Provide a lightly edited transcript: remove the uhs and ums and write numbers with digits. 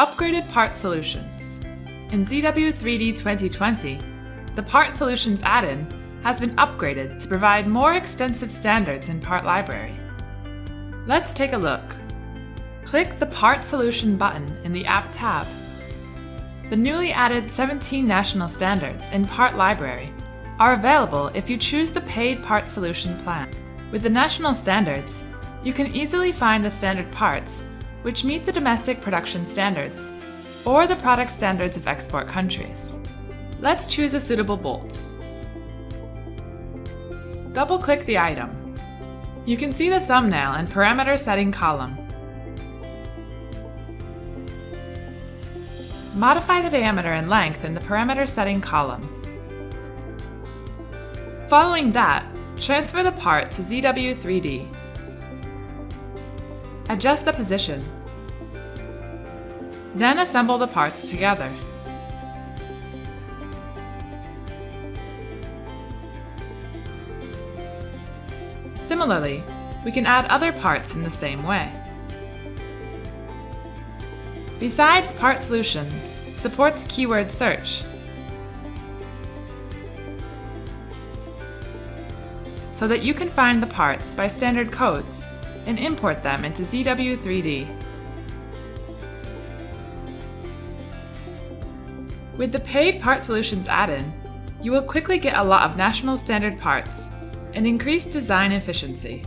Upgraded Part Solutions. In ZW3D 2020, the Part Solutions add-in has been upgraded to provide more extensive standards in Part Library. Let's take a look. Click the Part Solution button in the App tab. The newly added 17 national standards in Part Library are available if you choose the paid Part Solution plan. With the national standards, you can easily find the standard parts which meet the domestic production standards or the product standards of export countries. Let's choose a suitable bolt. Double-click the item. You can see the thumbnail and parameter setting column. Modify the diameter and length in the parameter setting column. Following that, transfer the part to ZW3D. Adjust the position. Then assemble the parts together. Similarly, we can add other parts in the same way. Besides, Part Solutions supports keyword search, so that you can find the parts by standard codes and import them into ZW3D. With the paid Part Solutions add-in, you will quickly get a lot of national standard parts and increase design efficiency.